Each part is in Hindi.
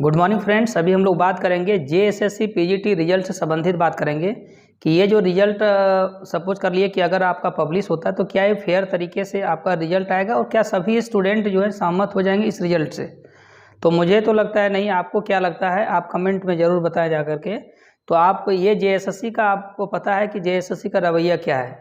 Good morning friends. अभी हम लोग बात करेंगे जेएसएससी पीजीटी रिजल्ट से संबंधित बात करेंगे कि ये जो रिजल्ट सपोज कर लिए कि अगर आपका पब्लिश होता है तो क्या ये फेयर तरीके से आपका रिजल्ट आएगा और क्या सभी स्टूडेंट जो है सहमत हो जाएंगे इस रिजल्ट से। तो मुझे तो लगता है नहीं, आपको क्या लगता है आप कमेंट में ज़रूर बताएं जा करके। तो आप ये जेएसएससी का आपको पता है कि जेएसएससी का रवैया क्या है।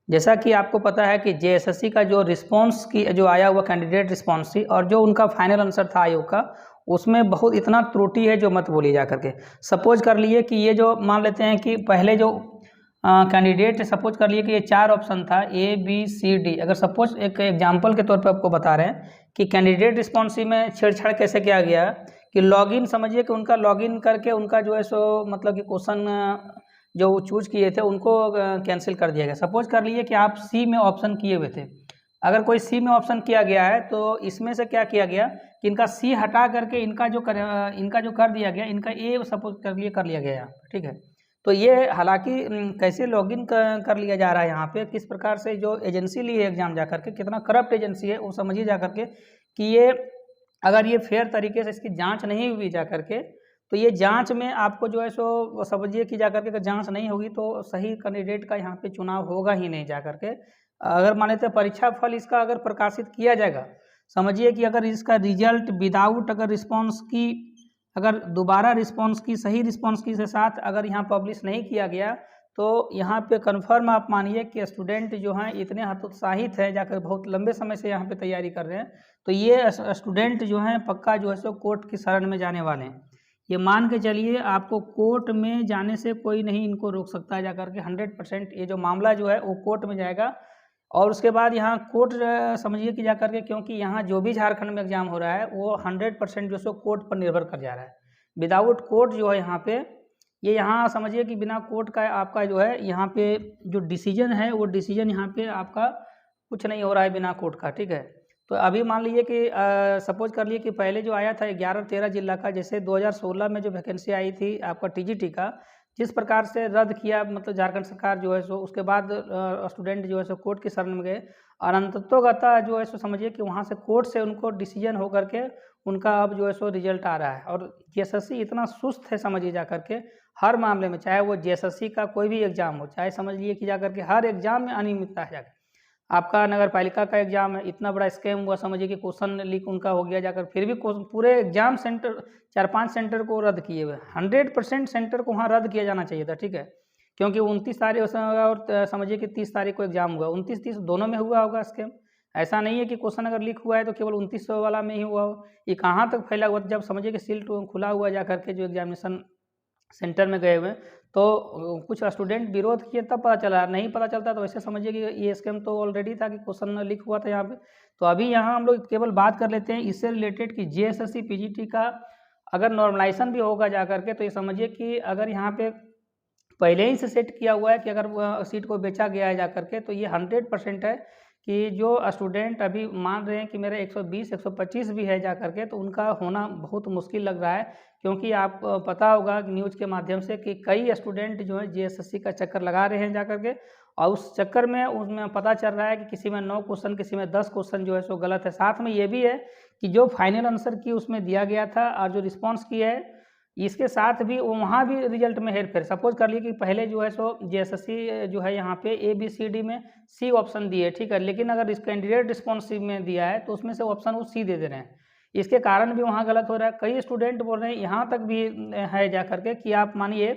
जैसा कि आपको पता है कि जेएसएससी का जो रिस्पांस की जो आया हुआ कैंडिडेट रिस्पांस थी और जो उनका फाइनल आंसर था आयोग का, उसमें बहुत इतना त्रुटि है जो मत बोली जा करके। सपोज कर लिए कि ये जो मान लेते हैं कि पहले जो कैंडिडेट सपोज कर लिए कि ये 4 ऑप्शन था ABCD। अगर सपोज एक एग्जांपल के तौर पे आपको बता रहे हैं कि कैंडिडेट रिस्पॉन्सिव में छेड़छाड़ कैसे किया गया कि लॉगिन, समझिए कि उनका लॉगिन करके उनका जो है सो मतलब कि क्वेश्चन जो चूज किए थे उनको कैंसिल कर दिया गया। सपोज कर लिए कि आप सी में ऑप्शन किए हुए थे, अगर कोई सी में ऑप्शन किया गया है तो इसमें से क्या किया गया कि इनका सी हटा करके इनका जो कर दिया गया, इनका ए सपोज कर लिया गया, ठीक है। तो ये हालांकि कैसे लॉगिन कर लिया जा रहा है यहाँ पे, किस प्रकार से जो एजेंसी ली है एग्जाम जा करके, कितना करप्ट एजेंसी है वो समझिए जा करके कि ये अगर ये फेयर तरीके से इसकी जांच नहीं हुई जा करके तो ये जांच में आपको जो है सो समझिए कि जा करके अगर जांच नहीं होगी तो सही कैंडिडेट का यहाँ पे चुनाव होगा ही नहीं जा करके। अगर मान लेते परीक्षा फल इसका अगर प्रकाशित किया जाएगा, समझिए कि अगर इसका रिजल्ट विदाउट अगर रिस्पॉन्स की, अगर दोबारा रिस्पॉन्स की सही रिस्पॉन्स की के साथ अगर यहाँ पब्लिश नहीं किया गया तो यहाँ पे कन्फर्म आप मानिए कि स्टूडेंट जो हैं इतने हतोत्साहित हैं जाकर, बहुत लंबे समय से यहाँ पे तैयारी कर रहे हैं, तो ये स्टूडेंट जो हैं पक्का जो है सो कोर्ट की शरण में जाने वाले हैं। ये मान के चलिए आपको कोर्ट में जाने से कोई नहीं इनको रोक सकता है जाकर के। 100% ये जो मामला जो है वो कोर्ट में जाएगा और उसके बाद यहाँ कोर्ट समझिए कि जा करके, क्योंकि यहाँ जो भी झारखंड में एग्जाम हो रहा है वो 100% जो सो कोर्ट पर निर्भर कर जा रहा है। विदाउट कोर्ट जो है यहाँ पे, ये यहाँ समझिए कि बिना कोर्ट का आपका जो है यहाँ पे जो डिसीजन है वो डिसीजन यहाँ पे आपका कुछ नहीं हो रहा है बिना कोर्ट का, ठीक है। तो अभी मान लीजिए कि सपोज कर लिए कि पहले जो आया था 11-13 जिला का, जैसे 2016 में जो वैकेंसी आई थी आपका टीजीटी का, जिस प्रकार से रद्द किया मतलब झारखंड सरकार जो है सो, उसके बाद स्टूडेंट जो है सो कोर्ट की शरण में गए और अंततोगता जो है सो समझिए कि वहाँ से कोर्ट से उनको डिसीजन हो करके उनका अब जो है सो रिजल्ट आ रहा है। और जेएसएससी इतना सुस्त है समझिए जा करके, हर मामले में, चाहे वो जेएसएससी का कोई भी एग्जाम हो, चाहे समझ लिए कि जा करके हर एग्जाम में अनियमितता है जाकर। आपका नगर पालिका का एग्जाम है, इतना बड़ा स्कैम हुआ समझिए कि क्वेश्चन लीक उनका हो गया जाकर, फिर भी पूरे एग्जाम सेंटर 4-5 सेंटर को रद्द किए हुए। 100% सेंटर को वहाँ रद्द किया जाना चाहिए था, ठीक है, क्योंकि 29 तारीख और समझिए कि 30 तारीख को एग्जाम हुआ, 29-30 दोनों में हुआ होगा स्कैम। ऐसा नहीं है कि क्वेश्चन अगर लीक हुआ है तो केवल 2900 वाला में ही हुआ हो, ये कहाँ तक फैला हुआ। जब समझिए कि सील खुला हुआ जा करके जो एग्जामिनेशन सेंटर में गए हुए तो कुछ स्टूडेंट विरोध किए, तब पता चला। नहीं पता चलता तो वैसे समझिए कि ये स्कैम तो ऑलरेडी था कि क्वेश्चन लीक हुआ था यहाँ पे। तो अभी यहाँ हम लोग केवल बात कर लेते हैं इससे रिलेटेड कि जेएसएससी पीजीटी का अगर नॉर्मलाइजेशन भी होगा जा करके, तो ये समझिए कि अगर यहाँ पे पहले ही से सेट किया हुआ है कि अगर सीट को बेचा गया है जा करके, तो ये 100% है कि जो स्टूडेंट अभी मान रहे हैं कि मेरे 120-125 भी है जा करके, तो उनका होना बहुत मुश्किल लग रहा है। क्योंकि आप पता होगा न्यूज़ के माध्यम से कि कई स्टूडेंट जो है जेएसएससी का चक्कर लगा रहे हैं जा करके, और उस चक्कर में उसमें पता चल रहा है कि किसी में 9 क्वेश्चन, किसी में 10 क्वेश्चन जो है सो गलत है। साथ में ये भी है कि जो फाइनल आंसर की उसमें दिया गया था और जो रिस्पॉन्स की है इसके साथ भी वहाँ भी रिजल्ट में हेर फेर। सपोज कर लिए कि पहले जो है सो जेएसएससी जो है यहाँ पे ABCD में सी ऑप्शन दिए, ठीक है, लेकिन अगर इस कैंडिडेट रिस्पॉन्सिव में दिया है तो उसमें से ऑप्शन वो सी दे रहे हैं, इसके कारण भी वहाँ गलत हो रहा है। कई स्टूडेंट बोल रहे हैं, यहाँ तक भी है जा करके कि आप मानिए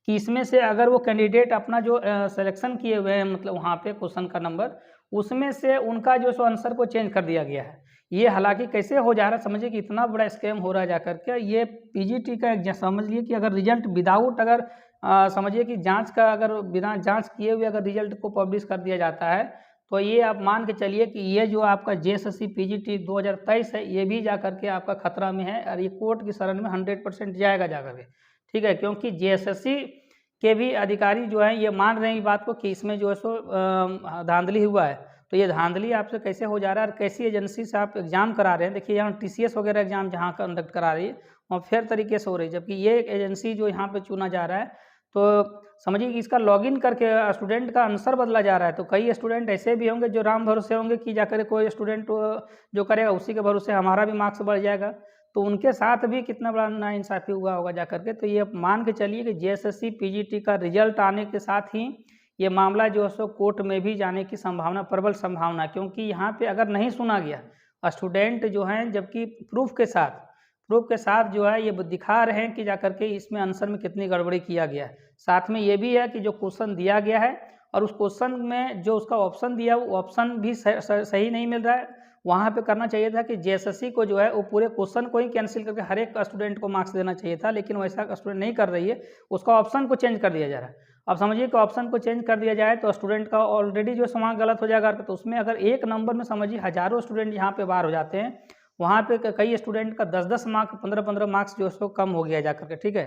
कि इसमें से अगर वो कैंडिडेट अपना जो सिलेक्शन किए हुए हैं मतलब वहाँ पे क्वेश्चन का नंबर, उसमें से उनका जो सो आंसर को चेंज कर दिया गया है। ये हालांकि कैसे हो जा रहा है समझिए कि इतना बड़ा स्कैम हो रहा है जा करके। ये पीजीटी का एक समझ लिए कि अगर रिजल्ट विदाउट अगर समझिए कि जांच का, अगर बिना जांच किए हुए अगर रिजल्ट को पब्लिश कर दिया जाता है तो ये आप मान के चलिए कि ये जो आपका जेएसएससी पीजीटी 2023 है ये भी जा करके आपका खतरा में है और ये कोर्ट की शरण में 100% जाएगा जा करके, ठीक है। क्योंकि जेएसएससी के भी अधिकारी जो हैं ये मान रहे हैं इस बात को कि इसमें जो है सो धांधली हुआ है। तो ये धांधली आपसे कैसे हो जा रहा है और कैसी एजेंसी से आप एग्जाम करा रहे हैं। देखिए यहाँ टीसीएस वगैरह एग्जाम जहाँ कंडक्ट करा रही है वहाँ फेयर तरीके से हो रही है, जबकि ये एजेंसी जो यहाँ पे चुना जा रहा है तो समझिए कि इसका लॉगिन करके स्टूडेंट का आंसर बदला जा रहा है। तो कई स्टूडेंट ऐसे भी होंगे जो राम भरोसे होंगे कि जाकर कोई स्टूडेंट जो करेगा उसी के भरोसे हमारा भी मार्क्स बढ़ जाएगा। तो उनके साथ भी कितना बड़ा नाइंसाफ़ी हुआ होगा जा करके। तो ये मान के चलिए कि जेएसएससी पीजीटी का रिजल्ट आने के साथ ही ये मामला जो है सो कोर्ट में भी जाने की संभावना, प्रबल संभावना, क्योंकि यहाँ पे अगर नहीं सुना गया, स्टूडेंट जो हैं जबकि प्रूफ के साथ जो है ये दिखा रहे हैं कि जा करके इसमें आंसर में कितनी गड़बड़ी किया गया है। साथ में ये भी है कि जो क्वेश्चन दिया गया है और उस क्वेश्चन में जो उसका ऑप्शन दिया वो ऑप्शन भी सही नहीं मिल रहा है। वहाँ पे करना चाहिए था कि जेएसएससी को जो है वो पूरे क्वेश्चन को ही कैंसिल करके हर एक स्टूडेंट को मार्क्स देना चाहिए था, लेकिन वैसा स्टूडेंट नहीं कर रही है, उसका ऑप्शन को चेंज कर दिया जा रहा है। अब समझिए कि ऑप्शन को चेंज कर दिया जाए तो स्टूडेंट का ऑलरेडी जो सवाल गलत हो जाएगा, तो उसमें अगर एक नंबर में समझिए हज़ारों स्टूडेंट यहाँ पे बाहर हो जाते हैं, वहाँ पे कई स्टूडेंट का 10-10 मार्क्स, 15-15 मार्क्स जो है सो कम हो गया जा करके, ठीक है।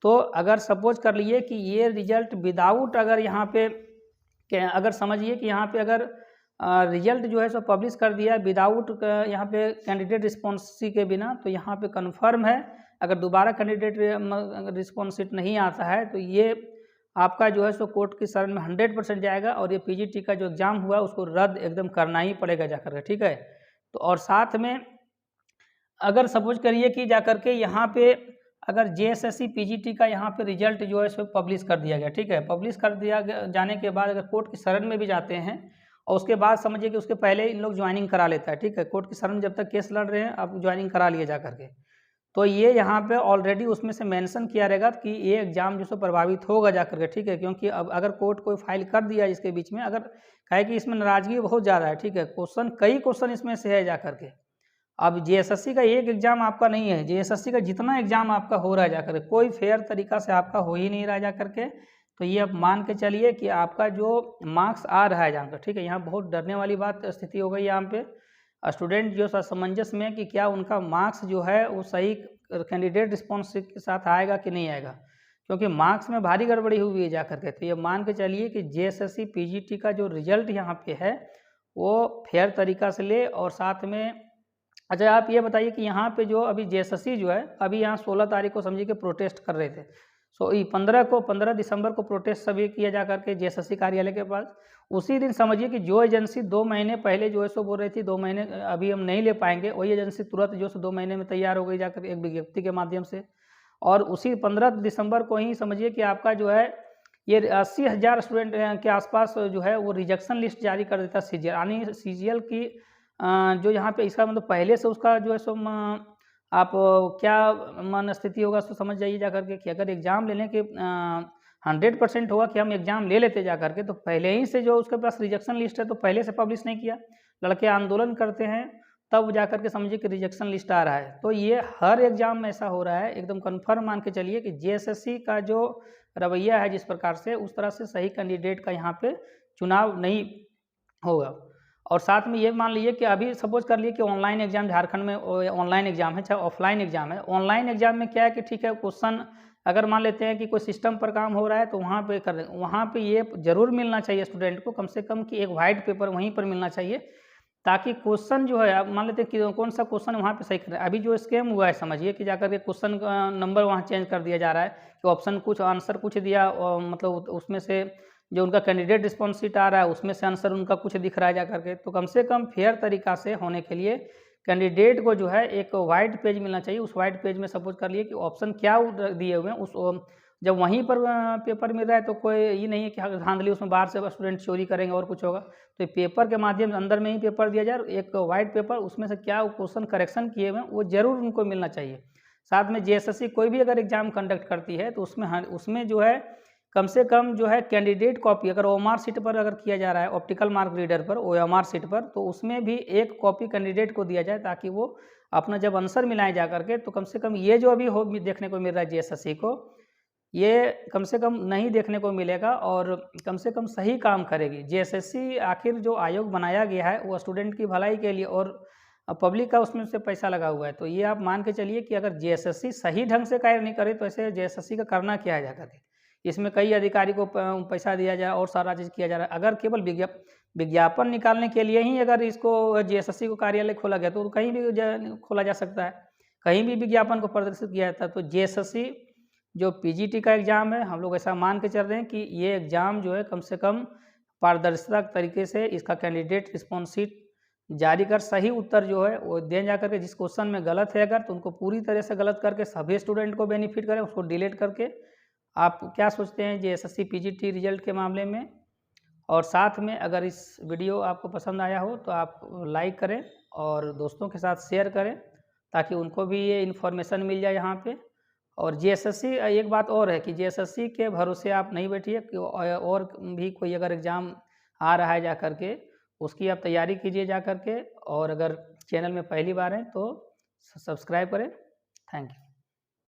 तो अगर सपोज कर लिए कि ये रिजल्ट विदाउट, अगर यहाँ पे अगर समझिए कि यहाँ पे अगर रिजल्ट जो है सो पब्लिश कर दिया विदाउट यहाँ पे कैंडिडेट रिस्पॉन्स के बिना, तो यहाँ पे कन्फर्म है अगर दोबारा कैंडिडेट रिस्पॉन्स नहीं आता है तो ये आपका जो है सो कोर्ट की शरण में 100% जाएगा और ये पीजीटी का जो एग्ज़ाम हुआ उसको रद्द एकदम करना ही पड़ेगा जाकर के, ठीक है। तो और साथ में अगर सपोज करिए कि जाकर के यहाँ पे अगर जेएसएससी पीजीटी का यहाँ पे रिजल्ट जो है सो पब्लिश कर दिया गया, ठीक है, पब्लिश कर दिया जाने के बाद अगर कोर्ट की शरण में भी जाते हैं और उसके बाद समझिए कि उसके पहले इन लोग ज्वाइनिंग करा लेता है, ठीक है, कोर्ट की शरण जब तक केस लड़ रहे हैं आप ज्वाइनिंग करा लिए जा करके, तो ये यहाँ पे ऑलरेडी उसमें से मेंशन किया रहेगा कि ये एग्जाम जो सो प्रभावित होगा जा करके, ठीक है, क्योंकि अब अगर कोर्ट कोई फाइल कर दिया इसके बीच में, अगर कहे कि इसमें नाराजगी बहुत ज़्यादा है, ठीक है, कई क्वेश्चन इसमें से है जा करके। अब जेएसएससी का एक एग्जाम आपका नहीं है, जेएसएससी का जितना एग्जाम आपका हो रहा है जा करके कोई फेयर तरीका से आपका हो ही नहीं रहा जा करके, तो ये अब मान के चलिए कि आपका जो मार्क्स आ रहा है जानकर, ठीक है, यहाँ बहुत डरने वाली बात स्थिति हो गई यहाँ पे। स्टूडेंट जो असमंजस में कि क्या उनका मार्क्स जो है वो सही कैंडिडेट रिस्पॉन्स के साथ आएगा कि नहीं आएगा, क्योंकि मार्क्स में भारी गड़बड़ी हुई है जा करके। तो ये मान के चलिए कि जेएसएससी पीजीटी का जो रिजल्ट यहाँ पे है वो फेयर तरीका से ले। और साथ में अच्छा आप ये बताइए कि यहाँ पे जो अभी जेएसएससी जो है अभी यहाँ 16 तारीख को समझिए कि प्रोटेस्ट कर रहे थे, सो 15 दिसंबर को प्रोटेस्ट सभी किया जा करके जेएसएससी कार्यालय के पास। उसी दिन समझिए कि जो एजेंसी 2 महीने पहले जो है सो बोल रही थी 2 महीने अभी हम नहीं ले पाएंगे, वही एजेंसी तुरंत जो सो 2 महीने में तैयार हो गई जाकर एक विज्ञप्ति के माध्यम से। और उसी 15 दिसंबर को ही समझिए कि आपका जो है ये 80,000 स्टूडेंट के आसपास जो है वो रिजेक्शन लिस्ट जारी कर देता सीजीएल, यानी सीजीएल की जो यहाँ पे इसका मतलब पहले से उसका जो है सो आप क्या मन स्थिति होगा सो समझ जाइए जा करके कि अगर एग्ज़ाम लेने के 100% होगा कि हम एग्ज़ाम ले लेते जा करके, तो पहले ही से जो उसके पास रिजेक्शन लिस्ट है तो पहले से पब्लिश नहीं किया, लड़के आंदोलन करते हैं तब जा करके समझिए कि रिजेक्शन लिस्ट आ रहा है। तो ये हर एग्ज़ाम में ऐसा हो रहा है, एकदम कन्फर्म मान के चलिए कि जेएसएससी का जो रवैया है जिस प्रकार से, उस तरह से सही कैंडिडेट का यहाँ पे चुनाव नहीं होगा। और साथ में ये मान लीजिए कि अभी सपोज कर लिए कि ऑनलाइन एग्जाम झारखंड में ऑनलाइन एग्जाम है, चाहे ऑफलाइन एग्जाम है। ऑनलाइन एग्जाम में क्या है कि ठीक है क्वेश्चन अगर मान लेते हैं कि कोई सिस्टम पर काम हो रहा है तो वहाँ पे कर दें, वहाँ पे ये जरूर मिलना चाहिए स्टूडेंट को कम से कम कि एक वाइट पेपर वहीं पर मिलना चाहिए, ताकि क्वेश्चन जो है आप मान लेते हैं कि कौन सा क्वेश्चन वहाँ पे सही करें। अभी जो स्कैम हुआ है समझिए कि जाकर के क्वेश्चन का नंबर वहाँ चेंज कर दिया जा रहा है कि ऑप्शन कुछ आंसर कुछ दिया और मतलब उसमें से जो उनका कैंडिडेट रिस्पॉन्स शीट आ रहा है उसमें से आंसर उनका कुछ दिख रहा है जा करके। तो कम से कम फेयर तरीका से होने के लिए कैंडिडेट को जो है एक वाइट पेज मिलना चाहिए। उस वाइट पेज में सपोज कर लिए कि ऑप्शन क्या दिए हुए हैं, उस जब वहीं पर पेपर मिल रहा है तो कोई ये नहीं है कि धांधली उसमें बाहर से स्टूडेंट चोरी करेंगे और कुछ होगा। तो पेपर के माध्यम से अंदर में ही पेपर दिया जाए, एक वाइट पेपर उसमें से क्या क्वेश्चन करेक्शन किए हुए हैं वो जरूर उनको मिलना चाहिए। साथ में जेएसएससी कोई भी अगर एग्जाम कंडक्ट करती है तो उसमें जो है कम से कम जो है कैंडिडेट कॉपी अगर ओएमआर सीट पर अगर किया जा रहा है, ऑप्टिकल मार्क रीडर पर ओएमआर सीट पर, तो उसमें भी एक कॉपी कैंडिडेट को दिया जाए ताकि वो अपना जब आंसर मिलाए जा करके, तो कम से कम ये जो अभी हो देखने को मिल रहा है जेएसएससी को, ये कम से कम नहीं देखने को मिलेगा और कम से कम सही काम करेगी जेएसएससी। आखिर जो आयोग बनाया गया है वो स्टूडेंट की भलाई के लिए और पब्लिक का उसमें से पैसा लगा हुआ है। तो ये आप मान के चलिए कि अगर जेएसएससी सही ढंग से कार्य नहीं करे तो ऐसे जेएसएससी का करना क्या है जा करके, इसमें कई अधिकारी को पैसा दिया जाए और सारा चीज़ किया जा रहा है। अगर केवल विज्ञापन निकालने के लिए ही अगर इसको जेएसएससी को कार्यालय खोला गया तो कहीं भी खोला जा सकता है, कहीं भी विज्ञापन को प्रदर्शित किया जाता है। तो जेएसएससी जो पीजीटी का एग्ज़ाम है, हम लोग ऐसा मान के चल रहे हैं कि ये एग्ज़ाम जो है कम से कम पारदर्शिता तरीके से इसका कैंडिडेट रिस्पॉन्स शीट जारी कर सही उत्तर जो है वो दें जा करके। जिस क्वेश्चन में गलत है अगर, तो उनको पूरी तरह से गलत करके सभी स्टूडेंट को बेनिफिट करें, उसको डिलीट करके। आप क्या सोचते हैं JSSC PGT रिजल्ट के मामले में? और साथ में अगर इस वीडियो आपको पसंद आया हो तो आप लाइक करें और दोस्तों के साथ शेयर करें, ताकि उनको भी ये इन्फॉर्मेशन मिल जाए यहाँ पे। और JSSC, एक बात और है कि JSSC के भरोसे आप नहीं बैठिए कि और भी कोई अगर एग्ज़ाम आ रहा है जा कर के, उसकी आप तैयारी कीजिए जा कर के। और अगर चैनल में पहली बार हैं तो सब्सक्राइब करें। Thank you.